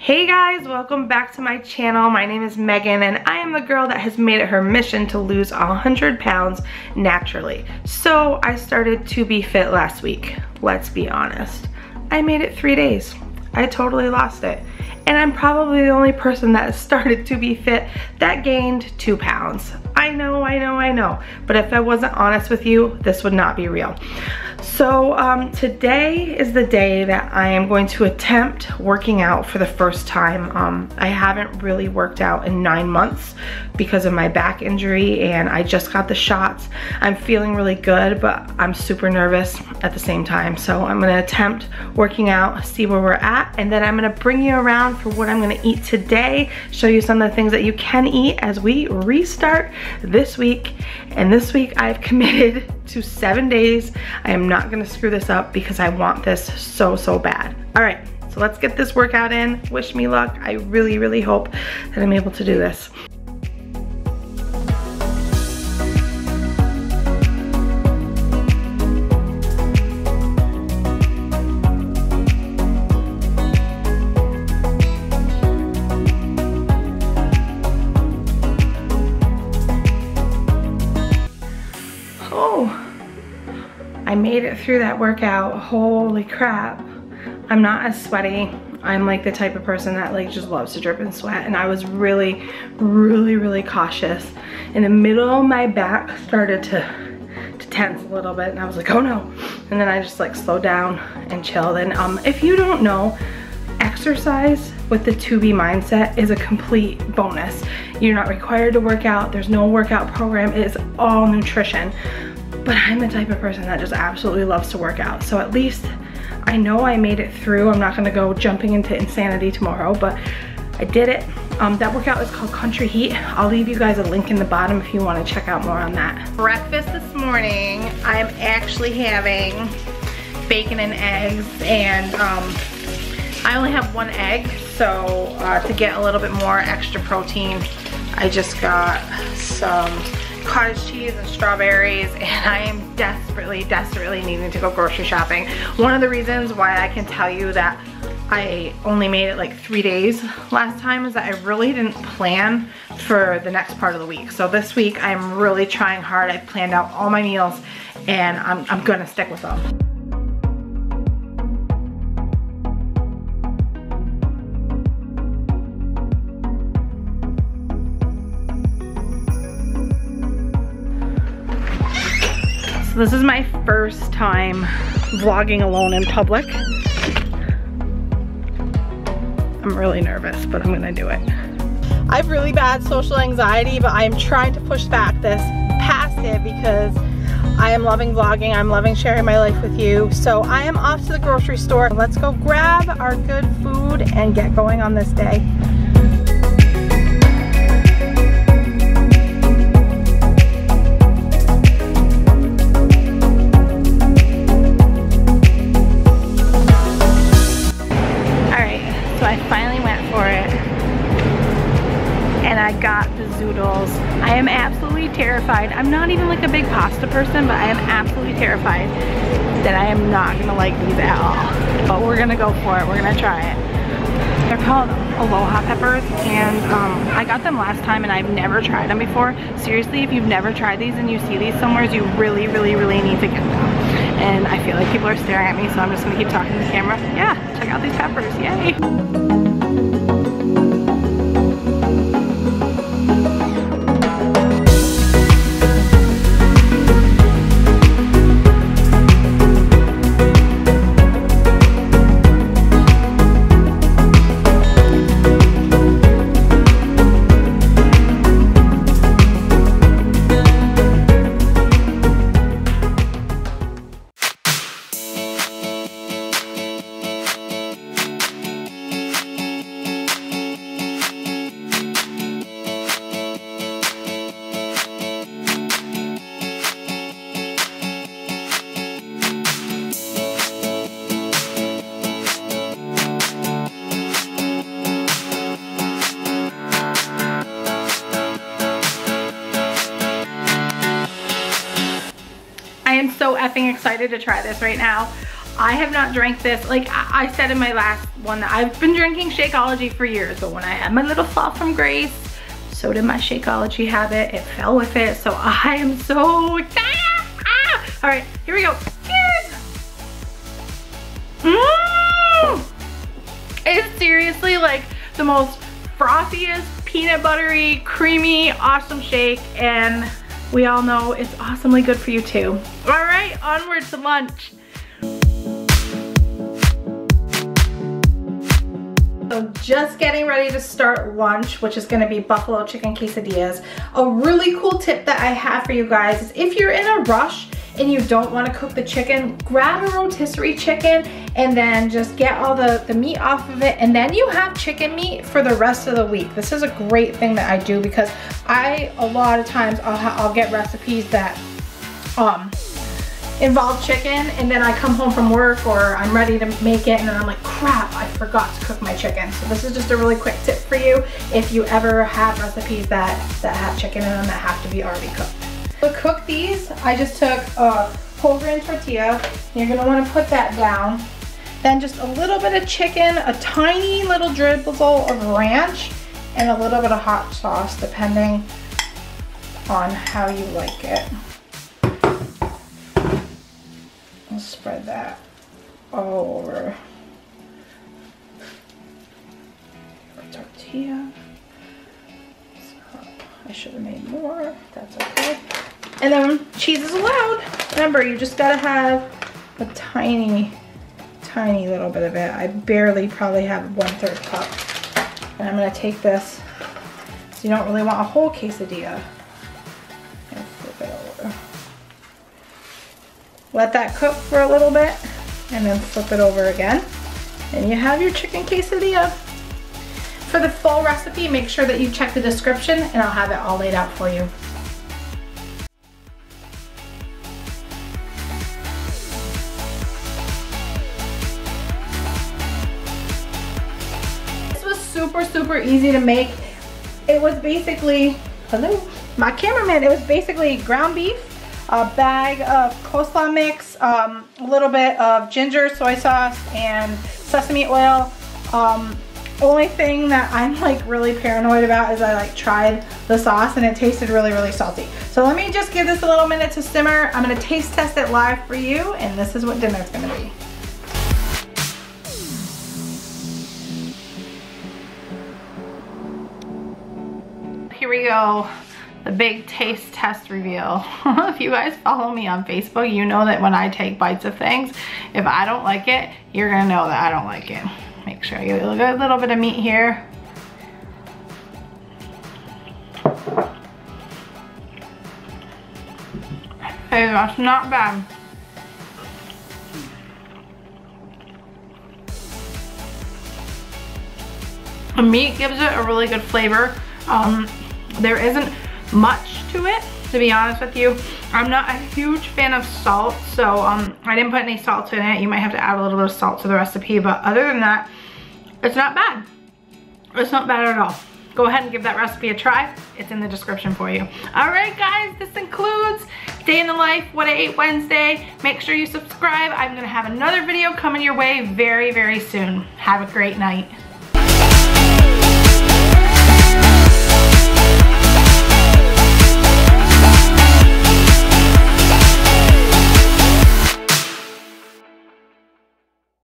Hey guys, welcome back to my channel. My name is Megan and I am the girl that has made it her mission to lose 100 pounds naturally. So I started to be fit last week. Let's be honest. I made it 3 days. I totally lost it. And I'm probably the only person that started to be fit that gained 2 pounds. I know. But if I wasn't honest with you, this would not be real. So today is the day that I am going to attempt working out for the first time. I haven't really worked out in 9 months because of my back injury and I just got the shots. I'm feeling really good, but I'm super nervous at the same time. So I'm gonna attempt working out, see where we're at, and then I'm gonna bring you around for what I'm gonna eat today, show you some of the things that you can eat as we restart this week. And this week I've committed to 7 days. I am not gonna screw this up because I want this so bad. All right, so let's get this workout in. Wish me luck. I really hope that I'm able to do this. I made it through that workout. Holy crap. I'm not as sweaty. I'm like the type of person that like just loves to drip and sweat, and I was really cautious. In the middle, my back started to tense a little bit and I was like, oh no. And then I just like slowed down and chilled. And if you don't know, exercise with the 2B mindset is a complete bonus. You're not required to work out. There's no workout program. It is all nutrition. But I'm the type of person that just absolutely loves to work out. So at least I know I made it through. I'm not gonna go jumping into insanity tomorrow, but I did it. That workout is called Country Heat. I'll leave you guys a link in the bottom if you wanna check out more on that. Breakfast this morning, I'm actually having bacon and eggs, and I only have 1 egg, so to get a little bit more extra protein, I just got some cottage cheese and strawberries, and I am desperately needing to go grocery shopping. One of the reasons why I can tell you that I only made it like 3 days last time is that I really didn't plan for the next part of the week. So this week I'm really trying hard. I've planned out all my meals and I'm gonna stick with them. This is my first time vlogging alone in public. I'm really nervous, but I'm gonna do it. I have really bad social anxiety, but I'm trying to push back this past it because I am loving vlogging. I'm loving sharing my life with you. So I am off to the grocery store. Let's go grab our good food and get going on this day. I got the zoodles. I am absolutely terrified. I'm not even like a big pasta person, but I am absolutely terrified that I am not gonna like these at all. But we're gonna go for it. We're gonna try it. They're called Aloha peppers, and I got them last time and I've never tried them before. Seriously, if you've never tried these and you see these somewhere, you really need to get them. And I feel like people are staring at me, so I'm just gonna keep talking to the camera. Yeah, check out these peppers, yay. I am so effing excited to try this right now. I have not drank this. Like I said in my last one, that I've been drinking Shakeology for years, but when I had my little fall from grace, so did my Shakeology habit. It fell with it, so I am so excited. All right, here we go. Cheers. It's seriously like the most frothiest, peanut buttery, creamy, awesome shake, and we all know it's awesomely good for you too. All right, onward to lunch. So just getting ready to start lunch, which is gonna be buffalo chicken quesadillas. A really cool tip that I have for you guys is if you're in a rush and you don't wanna cook the chicken, grab a rotisserie chicken and then just get all the meat off of it, and then you have chicken meat for the rest of the week. This is a great thing that I do because a lot of times I'll get recipes that involve chicken, and then I come home from work or I'm ready to make it and then I'm like, crap, I forgot to cook my chicken. So this is just a really quick tip for you if you ever have recipes that have chicken in them that have to be already cooked. To cook these, I just took a whole grain tortilla. You're gonna wanna put that down. Then just a little bit of chicken, a tiny little drizzle of ranch, and a little bit of hot sauce depending on how you like it. I'll spread that all over the tortilla. So I should have made more, that's okay. And then cheese is allowed. Remember, you just gotta have a tiny little bit of it. I barely probably have 1/3 cup. And I'm gonna take this, so you don't really want a whole quesadilla. And flip it over. Let that cook for a little bit and then flip it over again. And you have your chicken quesadilla. For the full recipe, make sure that you check the description and I'll have it all laid out for you. This was super easy to make. It was basically, hello, my cameraman, it was basically ground beef, a bag of coleslaw mix, a little bit of ginger, soy sauce, and sesame oil. Only thing that I'm like really paranoid about is I like tried the sauce and it tasted really salty. So let me just give this a little minute to simmer. I'm gonna taste test it live for you, and this is what dinner's gonna be. Here we go. The big taste test reveal. If you guys follow me on Facebook, you know that when I take bites of things, if I don't like it, you're gonna know that I don't like it. Make sure I get a little bit of meat here. Hey, that's not bad. The meat gives it a really good flavor. There isn't much to it, to be honest with you. I'm not a huge fan of salt, so I didn't put any salt in it. You might have to add a little bit of salt to the recipe, but other than that, it's not bad. It's not bad at all. Go ahead and give that recipe a try. It's in the description for you. All right, guys, this includes Day in the Life, What I Ate Wednesday. Make sure you subscribe. I'm gonna have another video coming your way very soon. Have a great night.